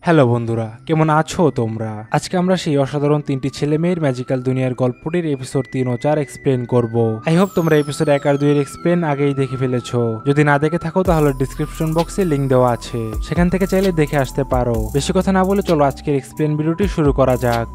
Hello বন্ধুরা, কেমন আছো তোমরা? আজকে আমরা সেই অসাধারণ তিনটি ছেলে মেয়ের ম্যাজিক্যাল দুনিয়ার গল্পটির এপিসোড 3 ও 4 এক্সপ্লেন করব। আই হোপ তোমরা এপিসোড 1 আর 2 এর এক্সপ্লেন আগেই দেখে ফেলেছো। যদি না দেখে থাকো তাহলে ডিসক্রিপশন বক্সে লিংক দেওয়া আছে, সেখান থেকে চাইলে দেখে আসতে পারো। বেশি কথা না বলে চলো আজকের এক্সপ্লেন ভিডিওটি শুরু করা যাক।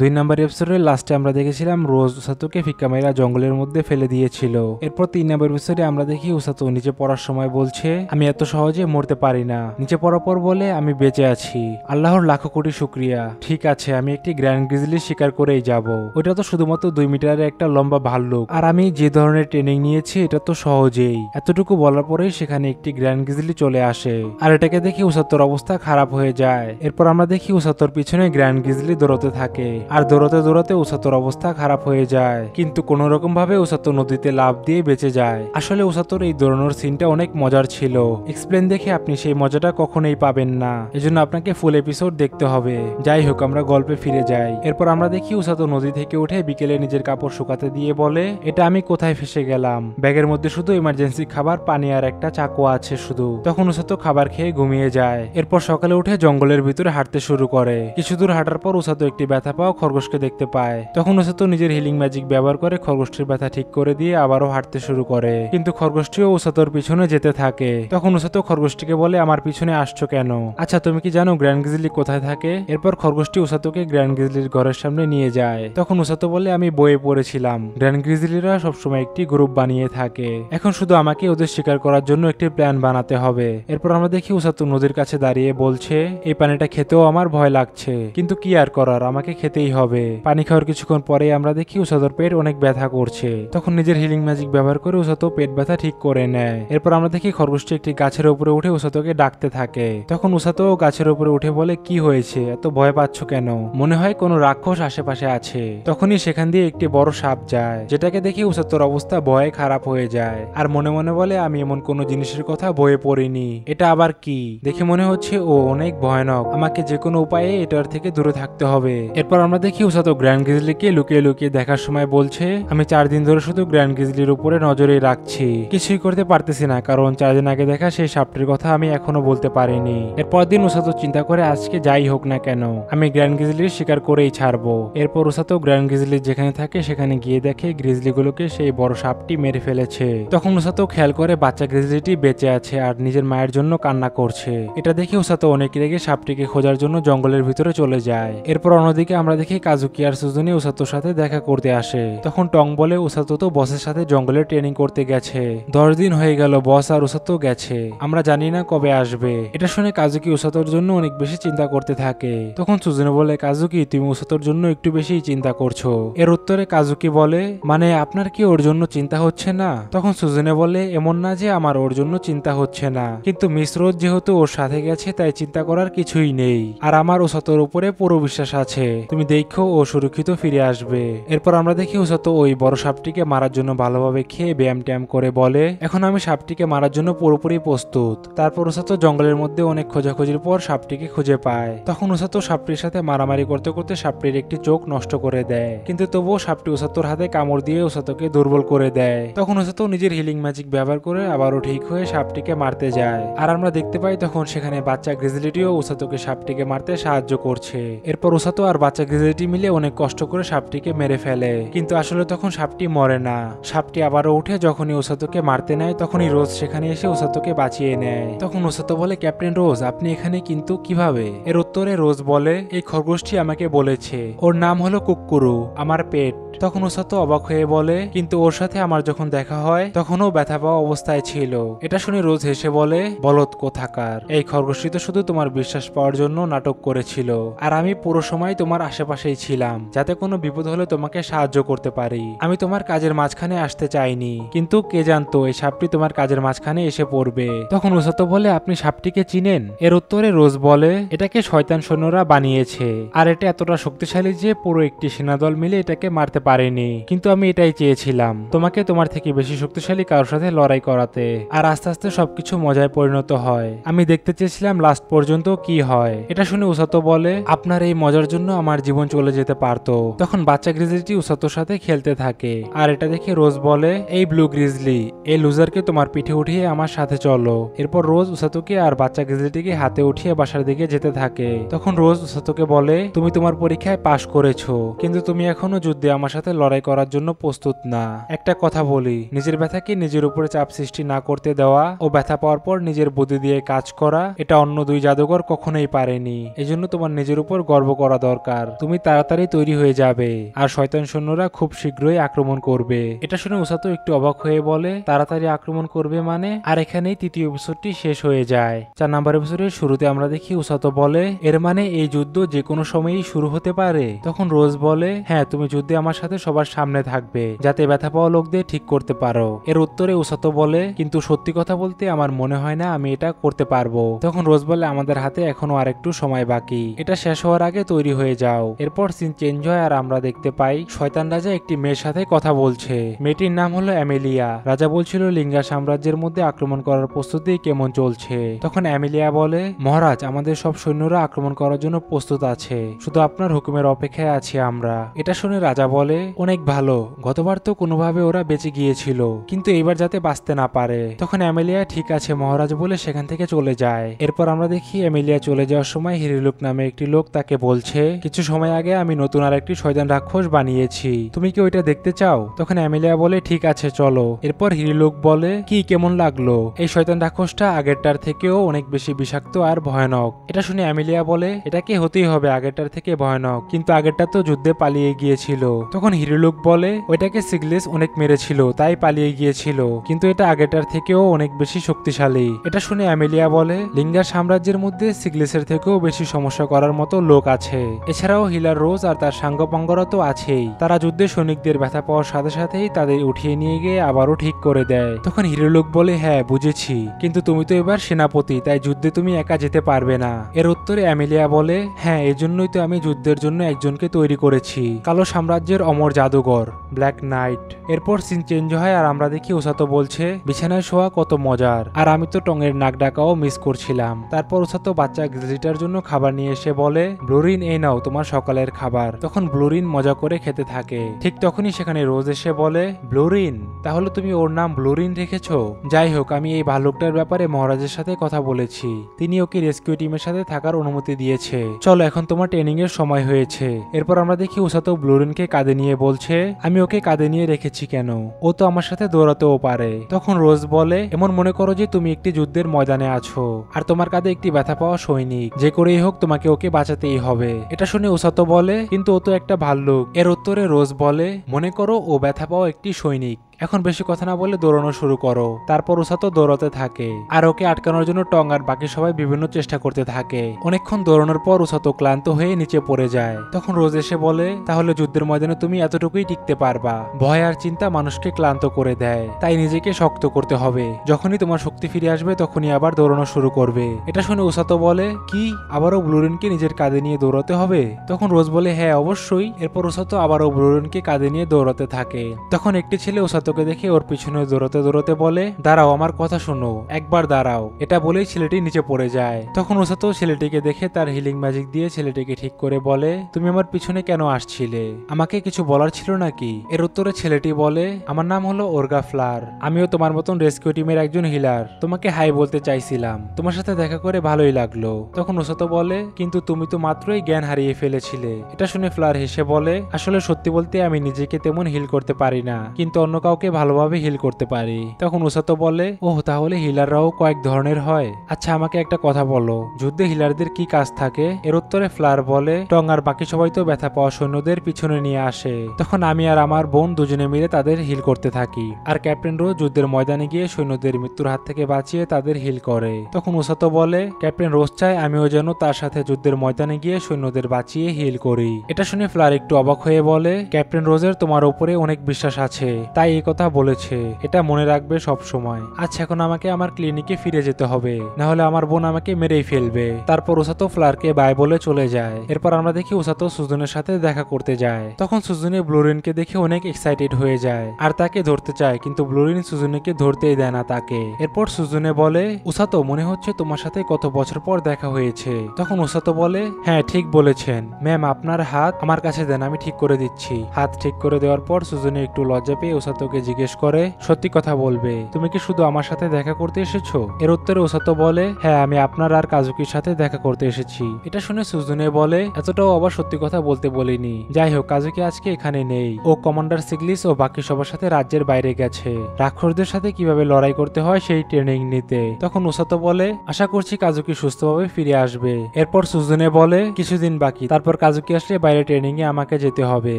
2 নম্বর এপিসোডের লাস্টে আমরা দেখেছিলাম রোজ উসাতোকে ফিক্কামাইরা জঙ্গলের মধ্যে ফেলে দিয়েছিল। এরপর 3 নম্বর এপিসোডে আমরা দেখি উসাতো নিচে পড়ার সময় বলছে, আমি এত সহজে মরতে পারি না। নিচে পড়ার পর বলে, আমি বেঁচে আছি, আল্লাহর লাখো কোটি শুকরিয়া। ঠিক আছে, আমি একটি গ্র্যান্ড গ্রিজলি শিকার করেই যাব। ওইটা তো শুধুমাত্র 2 মিটারের একটা লম্বা ভাল্লুক, আর আমি যে ধরনের ট্রেনিং নিয়েছি এটা তো সহজেই। এতটুকু বলার পরেই সেখানে একটি গ্র্যান্ড গ্রিজলি চলে আসে, আর এটাকে দেখি উসাতোর অবস্থা খারাপ হয়ে যায়। এরপর আমরা দেখি উসাতোর পিছনে গ্র্যান্ড গ্রিজলি দৌড়তে থাকে, আর দৌড়াতে দৌড়াতে উসাতোর অবস্থা খারাপ হয়ে যায়, কিন্তু কোন রকম ভাবে উসাতো নদীতে লাফ দিয়ে বেঁচে যায়। আসলে উসাতোর এই দৌড়ানোর সিনটা অনেক মজার ছিল। এক্সপ্লেন দেখে আপনি সেই মজাটা কখনোই পাবেন না, এজন্য আপনাকে ফুল এপিসোড দেখতে হবে। যাই হোক, আমরা গল্পে ফিরে যাই। এরপর আমরা দেখি উসাতো নদী থেকে উঠে বিকেলে নিজের কাপড় শুকাতে দিয়ে বলে, এটা আমি কোথায় ফেসে গেলাম? ব্যাগের মধ্যে শুধু ইমার্জেন্সি খাবার, পানি আর একটা চাকু আছে শুধু। তখন উসাতো খাবার খেয়ে ঘুমিয়ে যায়। এরপর সকালে উঠে জঙ্গলের ভিতরে হাঁটতে শুরু করে। কিছু দূর হাঁটার পর উসাতো একটি ব্যথা পাওয়া খরগোশকে দেখতে পায়। তখন উসাতো নিজের হিলিং ম্যাজিক ব্যবহার করে খরগোশটির ব্যথা ঠিক করে দিয়ে আবারও হাঁটতে শুরু করে, কিন্তু খরগোশটিও উসাতোর পিছনে যেতে থাকে। তখন উসাতো খরগোশটিকে বলে, আমার পিছনে আসছো কেন? আচ্ছা, তুমি কি জানো গ্র্যান্ড গ্রিজলি কোথায় থাকে? এরপর খরগোশটি উসাতোকে গ্র্যান্ড গ্রিজলির ঘরের সামনে নিয়ে যায়। তখন উসাতো বলে, আমি বইয়ে পড়েছিলাম গ্র্যান্ড গ্রিজলিরা সবসময় একটি গ্রুপ বানিয়ে থাকে। এখন শুধু আমাকে ওদের শিকার করার জন্য একটি প্ল্যান বানাতে হবে। এরপর আমরা দেখি উসাতো নদীর কাছে দাঁড়িয়ে বলছে, এই পানিটা খেতেও আমার ভয় লাগছে, কিন্তু কি আর করার, আমাকে খেতেই হবে। পানি খাওয়ার কিছুক্ষণ পরে আমরা দেখি উসাতোর পেট অনেক ব্যথা করছে। তখন নিজের হিলিং ম্যাজিক ব্যবহার করে উসাতো পেট ব্যথা ঠিক করে নেয়। এরপর আমরা দেখি খরগোশটি একটি গাছের উপরে উঠে উসাতোকে ডাকতে থাকে। তখন উসাতো গাছের উপরে উঠে বলে, কি হয়েছে, এত ভয় পাচ্ছ কেন? মনে হয় কোনো রাক্ষস আশেপাশে আছে। তখনই সেখান দিয়ে একটি বড় সাপ যায়, যেটাকে দেখে উসাতোর অবস্থা ভয়ে খারাপ হয়ে যায়, আর মনে মনে বলে, আমি এমন কোনো জিনিসের কথা বইয়ে পড়িনি, এটা আবার কি? দেখে মনে হচ্ছে ও অনেক ভয়ানক, আমাকে যে কোনো উপায়ে এটার থেকে দূরে থাকতে হবে। এরপর আমরা দেখি উসাতো গ্র্যান্ড গ্রিজলিকে লুকিয়ে লুকিয়ে দেখার সময় বলছে, আমি 4 দিন ধরে শুধু গ্র্যান্ড গ্রিজলির উপরে নজরে রাখছি, কিছুই করতে পারতেছি না, কারণ 4 দিন আগে দেখা সেই সাপটির কথা আমি এখনো বলতে পারিনি। এরপর দিন উসাতো চিন্তা করে, আজকে যাই হোক না কেন আমি গ্র্যান্ড গ্রিজলির শিকার করেই ছাড়বো। এরপর উসাতো গ্র্যান্ড গ্রিজলি যেখানে থাকে সেখানে গিয়ে দেখে গ্রিজলিগুলোকে সেই বড় সাপটি মেরে ফেলেছে। তখন উসাতো খেয়াল করে বাচ্চা গ্রিজলিটি বেঁচে আছে আর নিজের মায়ের জন্য কান্না করছে। এটা দেখে উসাতো অনেক রেগে সাপটিকে খোঁজার জন্য জঙ্গলের ভিতরে চলে যায়। এরপর অন্যদিকে আমরা দেখি কাজুকি আর সুজুনি উসাতোর সাথে দেখা করতে আসে। তখন টং বলে, উসাতো তো বসের সাথে জঙ্গলে ট্রেনিং করতে গেছে, 10 দিন হয়ে গেল বস আর উসাতো গেছে, আমরা জানি না কবে আসবে। এটা শুনে কাজুকি উসাতোর জন্য অনেক বেশি চিন্তা করতে থাকে। তখন সুজুনি বলে, কাজুকি তুমি উসাতোর জন্য একটু বেশি চিন্তা করছো। এর উত্তরে কাজুকি বলে, মানে আপনার কি ওর জন্য চিন্তা হচ্ছে না? তখন সুজুনি বলে, এমন না যে আমার ওর জন্য চিন্তা হচ্ছে না, কিন্তু মিস রোজ যেহেতু ওর সাথে গেছে তাই চিন্তা করার কিছুই নেই, আর আমার উসাতোর উপরে পুরো বিশ্বাস আছে, তুমি দেখো ও সুরক্ষিত ফিরে আসবে। এরপর আমরা দেখি উসাতো ওই বড় সাপটিকে মারার জন্য ভালোভাবে খেয়ে ব্যায়াম ট্যাম করে বলে, এখন আমি সাপটিকে মারার জন্য পুরোপুরি প্রস্তুত। তারপর উসাতো জঙ্গলের মধ্যে অনেক খোঁজাখুঁজির পর সাপটিকে খুঁজে পায়। তখন উসাতো সাপটির সাথে মারামারি করতে করতে সাপটির একটি চোখ নষ্ট করে দেয়, কিন্তু তবুও সাপটি উসাতোর হাতে কামড় দিয়ে উসাতোকে দুর্বল করে দেয়। তখন উসাতো নিজের হিলিং ম্যাজিক ব্যবহার করে আবারও ঠিক হয়ে সাপটিকে মারতে যায়, আর আমরা দেখতে পাই তখন সেখানে বাচ্চা গ্রিজলিটিও উসাতোকে সাপটিকে মারতে সাহায্য করছে। এরপর উসাতো আর বাচ্চা গ্রিজলিটি মিলে অনেক কষ্ট করে সাপটিকে মেরে ফেলে, কিন্তু আসলে তখন সাপটি মরে না। সাপটি আবারও উঠে যখনই উসাতোকে মারতে নেয় তখনই রোজ সেখানে এসে উসাতোকে বাঁচিয়ে নেয়। তখন উসাতো বলে, ক্যাপ্টেন রোজ আপনি এখানে কিন্তু কিভাবে? এর উত্তরে রোজ বলে, এই খরগোশটি আমাকে বলেছে ওর নাম হলো কুক্কুরু, আমার পেট। তখন উসাতো অবাক হয়ে বলে, কিন্তু ওর সাথে আমার যখন দেখা হয় তখনও ব্যথা পাওয়া অবস্থায় ছিল। এটা শুনে রোজ হেসে বলে, বলদ কোথাকার, এই খরগোশটি তো শুধু তোমার বিশ্বাস পাওয়ার জন্য নাটক করেছিল, আর আমি পুরো সময় তোমার আশেপাশেই ছিলাম যাতে কোনো বিপদ হলে তোমাকে সাহায্য করতে পারি। আমি তোমার কাজের মাঝখানে আসতে চাইনি, কিন্তু কে জানতো এই সাপটি তোমার কাজের মাঝখানে এসে পড়বে। তখন উসাতো বলে, আপনি সাপটিকে চিনেন? এর উত্তরে রোজ বলে, এটাকে শয়তান সৈন্যরা বানিয়েছে, আর এটা এতটা শক্তিশালী যে পুরো একটি সেনাদল মিলে এটাকে মারতে পারেনি, কিন্তু আমি এটাই চেয়েছিলাম, তোমাকে তোমার থেকে বেশি শক্তিশালী কারোর সাথে লড়াই করাতে, আর আস্তে আস্তে সবকিছু মজায় পরিণত হয়। আমি দেখতে চেয়েছিলাম লাস্ট পর্যন্ত কি হয়। এটা শুনে উসাতো বলে, আপনার এই মজার জন্য আমার জীবন জীবন চলে যেতে পারতো। তখন বাচ্চা গ্রিজলিটি উসাতোর সাথে খেলতে থাকে, আর এটা দেখে রোজ বলে, এই ব্লু গ্রিজলি, এই লুজারকে তোমার পিঠে উঠিয়ে আমার সাথে চলো। এরপর রোজ উসাতোকে আর বাচ্চা গ্রিজলিটিকে হাতে উঠিয়ে বাসার দিকে যেতে থাকে। তখন রোজ উসাতোকে বলে, তুমি তোমার পরীক্ষায় পাশ করেছো, কিন্তু তুমি এখনো যুদ্ধে আমার সাথে লড়াই করার জন্য প্রস্তুত না। একটা কথা বলি, নিজের ব্যথাকে নিজের উপরে চাপ সৃষ্টি না করতে দেওয়া ও ব্যথা পাওয়ার পর নিজের বুদ্ধি দিয়ে কাজ করা, এটা অন্য দুই জাদুঘর কখনোই পারেনি। এজন্য তোমার নিজের উপর গর্ব করা দরকার। তুমি তাড়াতাড়ি তৈরি হয়ে যাবে, আর শয়তান সৈন্যরা খুব শীঘ্রই আক্রমণ করবে। এটা শুনে উসাতো একটু অবাক হয়ে বলে, তাড়াতাড়ি আক্রমণ করবে মানে? আর এখানেই তৃতীয় এপিসোডটি শেষ হয়ে যায়। 4 নম্বর এপিসোডের শুরুতে আমরা দেখি উসাতো বলে, এর মানে এই যুদ্ধ যে কোনো সময়ই শুরু হতে পারে। তখন রোজ বলে, হ্যাঁ, তুমি যুদ্ধে আমার সাথে সবার সামনে থাকবে, যাতে ব্যথা পাওয়া লোকদের ঠিক করতে পারো। এর উত্তরে উসাতো বলে, কিন্তু সত্যি কথা বলতে আমার মনে হয় না আমি এটা করতে পারবো। তখন রোজ বলে, আমাদের হাতে এখনো আরেকটু সময় বাকি, এটা শেষ হওয়ার আগে তৈরি হয়ে যাও। এরপর সিন চেঞ্জ হয় আর আমরা দেখতে পাই শয়তান রাজা একটি মেয়ের সাথে কথা বলছে। মেয়েটির নাম হলো অ্যামেলিয়া। রাজা বলছিল লিঙ্গা সাম্রাজ্যের মধ্যে আক্রমণ করার প্রস্তুতি কেমন চলছে। তখন অ্যামেলিয়া বলে, মহারাজ, আমাদের সব সৈন্যরা আক্রমণ করার জন্য প্রস্তুত আছে, শুধু আপনার হুকুমের অপেক্ষায় আছি আমরা। এটা শুনে রাজা বলে, অনেক ভালো, গতবার তো কোনোভাবে ওরা বেঁচে গিয়েছিল, কিন্তু এইবার যাতে বাঁচতে না পারে। তখন অ্যামেলিয়া ঠিক আছে মহারাজ বলে সেখান থেকে চলে যায়। এরপর আমরা দেখি অ্যামেলিয়া চলে যাওয়ার সময় হিরিলুক নামে একটি লোক তাকে বলছে, কিছু সময় আগে আমি নতুন আর একটি শয়তান রাক্ষস বানিয়েছি, তুমি কি ওইটা দেখতে চাও? তখন অ্যামেলিয়া বলে, ঠিক আছে চলো। এরপর হিরিলুক বলে, কি কেমন লাগলো? এই শয়তান রাক্ষসটা আগেরটার থেকেও অনেক বেশি বিষাক্ত আর ভয়ানক। এটা শুনে অ্যামেলিয়া বলে, এটাকে হতেই হবে আগেরটার থেকে ভয়ানক, কিন্তু আগেরটা তো যুদ্ধে পালিয়ে গিয়েছিল। তখন হিরিলুক বলে, ওইটাকে সিগলেস অনেক মেরেছিল তাই পালিয়ে গিয়েছিল, কিন্তু এটা আগেরটার থেকেও অনেক বেশি শক্তিশালী। এটা শুনে অ্যামেলিয়া বলে, লিঙ্গার সাম্রাজ্যের মধ্যে সিগলেসের থেকেও বেশি সমস্যা করার মতো লোক আছে। এছাড়াও হিলার রোজ আর তার সাঙ্গপাঙ্গরা তো আছেই, তারা যুদ্ধে সৈনিকদের ব্যথা পাওয়ার সাথে সাথেই তাদের উঠিয়ে নিয়ে গিয়ে আবারও ঠিক করে দেয়। তখন হিরিলুক বলে, হ্যাঁ বুঝেছি, কিন্তু তুমি তো এবার সেনাপতি, তাই যুদ্ধে তুমি একা যেতে পারবে না। এর উত্তরে অ্যামেলিয়া বলে, হ্যাঁ এজন্যই তো আমি যুদ্ধের জন্য একজনকে তৈরি করেছি, কালো সাম্রাজ্যের অমর জাদুঘর ব্ল্যাক নাইট। এরপর সিন চেঞ্জ হয় আর আমরা দেখি উসাতো বলছে, বিছানায় শোয়া কত মজার, আর আমি তো টঙের নাক ডাকাও মিস করছিলাম। তারপর উসাতো বাচ্চা গ্রিজলিটার জন্য খাবার নিয়ে এসে বলে, ব্লুরিন এই নাও তোমার সকালের খাবার। তখন ব্লুরিন মজা করে খেতে থাকে। ঠিক তখনই সেখানে রোজ এসে বলে, ব্লুরিন, তাহলে তুমি ওর নাম ব্লুরিন রেখেছো? যাই হোক, আমি এই ভালুকটার ব্যাপারে মহারাজের সাথে কথা বলেছি, তিনি ওকে রেস্কিউ টিমের সাথে থাকার অনুমতি দিয়েছে। চলো এখন তোমার ট্রেনিং এর সময় হয়েছে। এরপর আমরা দেখি উসাতো ব্লুরিনকে কাঁধে নিয়ে বলছে, আমি ওকে কাঁধে নিয়ে রেখেছি কেন? ও তো আমার সাথে দৌড়াতেও পারে। তখন রোজ বলে, এমন মনে করো যে তুমি একটি যুদ্ধের ময়দানে আছো, আর তোমার কাঁধে একটি ব্যথা পাওয়া সৈনিক, যে করেই হোক তোমাকে ওকে বাঁচাতেই হবে। এটা শুনে উসাতো বলে, কিন্তু ও তো একটা ভাল্লুক। এর উত্তরে রোজ বলে, মনে করো ও ব্যথা পাওয়া একটি সৈনিক, এখন বেশি কথা না বলে দৌড়ানো শুরু করো। তারপর উসাতো দৌড়াতে থাকে, আর ওকে আটকানোর জন্য টং আর বাকি সবাই বিভিন্ন চেষ্টা করতে থাকে। অনেকক্ষণ দৌড়ানোর পর উসাতো ক্লান্ত হয়ে নিচে পড়ে যায়। তখন রোজ এসে বলে, তাহলে যুদ্ধের ময়দানে তুমি এতটুকুই টিকতে পারবা? ভয় আর চিন্তা মানুষকে ক্লান্ত করে দেয়, তাই নিজেকে শক্ত করতে হবে। যখনই তোমার শক্তি ফিরে আসবে তখনই আবার দৌড়ানো শুরু করবে। এটা শুনে উসাতো বলে, কি আবারও ব্লুরিনকে নিজের কাঁধে নিয়ে দৌড়াতে হবে? তখন রোজ বলে, হ্যাঁ অবশ্যই। এরপর উসাতো আবারও ব্লুরিনকে কাঁধে নিয়ে দৌড়াতে থাকে। তখন একটি ছেলে উসাতোকে দেখে ওর পিছনে দৌড়াতে দৌড়াতে বলে, দাঁড়াও, আমার কথা শোনো, একবার দাঁড়াও। এটা বলেই ছেলেটি নিচে পড়ে যায়। তখন উসাতো ছেলেটিকে দেখে তার হিলিং ম্যাজিক দিয়ে ছেলেটিকে ঠিক করে বলে, তুমি আমার পিছনে কেন আসছিলে? আমাকে কিছু বলার ছিল নাকি? এর উত্তরে ছেলেটি বলে, আমার নাম হলো ওরগা ফ্লার, আমিও তোমার মতন রেস্কিউ টিমের একজন হিলার, তোমাকে হাই বলতে চাইছিলাম, তোমার সাথে দেখা করে ভালোই লাগলো। তখন উসাতো বলে, কিন্তু তুমি তো মাত্রই জ্ঞান হারিয়ে ফেলেছিলে। এটা শুনে ফ্লার হেসে বলে, আসলে সত্যি বলতে আমি নিজেকে তেমন হিল করতে পারি না, কিন্তু অন্য কাউকে ভালোভাবে হিল করতে পারি। তখন উসাতো বলে, ওহ তাহলে হিলাররাও কয়েক ধরনের হয়? আচ্ছা আমাকে একটা কথা বলো, যুদ্ধে হিলারদের কি কাজ থাকে? এর উত্তরে ফ্লার বলে, টং আর বাকি সবাই তো ব্যথা পাওয়া সৈন্যদের পিছনে নিয়ে আসে, তখন আমি আর আমার বোন দুজনে মিলে তাদের হিল করতে থাকি, আর ক্যাপ্টেন রোজ যুদ্ধের ময়দানে গিয়ে সৈন্যদের মৃত্যুর হাত থেকে বাঁচিয়ে তাদের হিল করে। তখন উসাতো বলে, ক্যাপ্টেন রোজ চায় আমিও যেন তার সাথে যুদ্ধের ময়দানে গিয়ে সৈন্যদের বাঁচিয়ে হিল করি। এটা শুনে ফ্লার একটু অবাক হয়ে বলে, ক্যাপ্টেন রোজের তোমার উপরে অনেক বিশ্বাস আছে, তাই এই কথা বলেছে, এটা মনে রাখবে সব সময়। আচ্ছা এখন আমাকে আমার ক্লিনিকে ফিরে যেতে হবে, না হলে আমার বোন আমাকে মেরেই ফেলবে। তারপর ওসাতো ফ্লারকে বাই বলে চলে যায়। এরপর আমরা দেখি ওসাতো সুজনের সাথে দেখা করতে যায়। তখন সুজনে ব্লুরিনকে দেখে অনেক এক্সাইটেড হয়ে যায় আর তাকে ধরতে চায়, কিন্তু ব্লুরিন সুজনেকে ধরতেই দেয় না তাকে। এরপর সুজনে বলে, ওসাতো মনে হচ্ছে তোমার সাথে কত বছর পর দেখা হয়েছে। তখন ওসাতো বলে, হ্যাঁ ঠিক বলেছেন ম্যাম, আপনার হাত আমার কাছে দেন, আমি ঠিক করে দিচ্ছি। হাত ঠিক করে দেওয়ার পর সুজনে একটু লজ্জা পেয়ে ওসাতোকে জিজ্ঞেস করে, সত্যি কথা বলবে, তুমি কি শুধু আমার সাথে দেখা করতে এসেছো? এর উত্তরে ওসাতো বলে, হ্যাঁ আমি আপনার আর কাজুকির সাথে দেখা করতে এসেছি। এটা শুনে সুজনে বলে, এতটাও আবার সত্যি কথা বলতে বলিনি। যাই হোক, কাজুকি আজকে এখানে নেই, ও কমান্ডার সিগলিস ও বাকি সবার সাথে রাজ্যের বাইরে গেছে রাক্ষসদের সাথে কিভাবে লড়াই করতে হয় সেই ট্রেনিং নিতে। তখন ওসাতো বলে, আশা করছি কাজুকি সুস্থভাবে ফিরে আসবে। এরপর সুজনে বলে, কিছুদিন বাকি, তারপর কাজুকি আসলে বাইরে ট্রেনিং এ আমাকে যেতে হবে,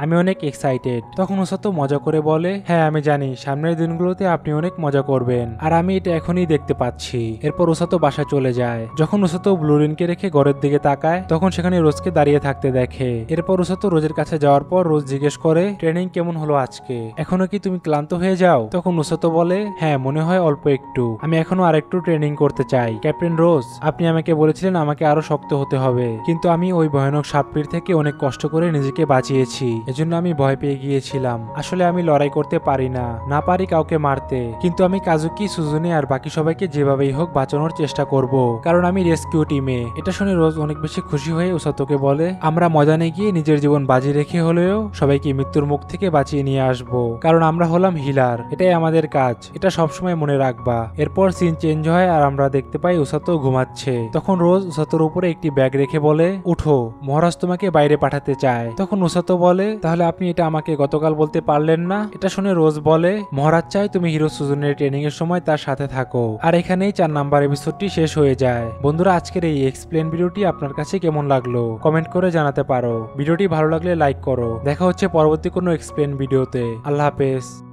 আমি অনেক এক্সাইটেড। তখন ওসাতো মজা করে বলে, হ্যাঁ আমি জানি সামনের দিনগুলোতে আপনি অনেক মজা করবেন, আর আমি এটা এখনই দেখতে পাচ্ছি। এরপর ওসাতো বাসায় চলে যায়। যখন ওসাতো ব্লুরিনকে রেখে ঘরের দিকে তাকায়, তখন সেখানে রোজকে দাঁড়িয়ে থাকতে দেখে। এরপর ওসাতো রোজের কাছে যাওয়ার পর রোজ জিজ্ঞেস করে, ট্রেনিং কেমন হলো আজকে, এখনো কি তুমি ক্লান্ত হয়ে যাও? তখন ওসাতো বলে, হ্যাঁ মনে হয় অল্প একটু, আমি এখনো আরেকটু ট্রেনিং করতে চাই। ক্যাপ্টেন রোজ, আপনি আমাকে বলেছিলেন আমাকে আরো শক্ত হতে হবে, কিন্তু আমি ওই ভয়ানক সাপটির থেকে অনেক কষ্ট করে নিজেকে বাঁচিয়েছি, এজন্য আমি ভয় পেয়ে গিয়েছিলাম। আসলে আমি লড়াই করতে পারি না, না পারি কাউকে মারতে, কিন্তু আমি কাজুকি, সুজুনে আর বাকি সবাইকে যেভাবেই হোক বাঁচানোর চেষ্টা করব, কারণ আমি রেস্কিউ টিমে। এটা শুনে রোজ অনেক বেশি খুশি হয়ে ওসাতোকে বলে, আমরা ময়দানে গিয়ে নিজের জীবন বাজি রেখে হলেও সবাইকে মৃত্যুর মুখ থেকে বাঁচিয়ে নিয়ে আসব, কারণ আমরা হলাম হিলার, এটাই আমাদের কাজ, এটা সবসময় মনে রাখবা। এরপর সিন চেঞ্জ হয় আর আমরা দেখতে পাই ওসাতো ঘুমাচ্ছে। তখন রোজ ওসাতোর উপরে একটি ব্যাগ রেখে বলে, উঠো, মহারাজ তোমাকে বাইরে পাঠাতে চায়। তখন ওসাতো বলে, তাহলে আপনি এটা আমাকে গতকাল বলতে পারলেন না? এটা শুনে রোজ বলে, মহারাজ চাই তুমি হিরো সুজনের ট্রেনিং এর সময় তার সাথে থাকো। আর এখানেই 4 নাম্বার এপিসোডটি শেষ হয়ে যায়। বন্ধুরা, আজকের এই এক্সপ্লেন ভিডিওটি আপনার কাছে কেমন লাগলো কমেন্ট করে জানাতে পারো। ভিডিওটি ভালো লাগলে লাইক করো। দেখা হচ্ছে পরবর্তী কোনো এক্সপ্লেন ভিডিওতে। আল্লাহ হাফেজ।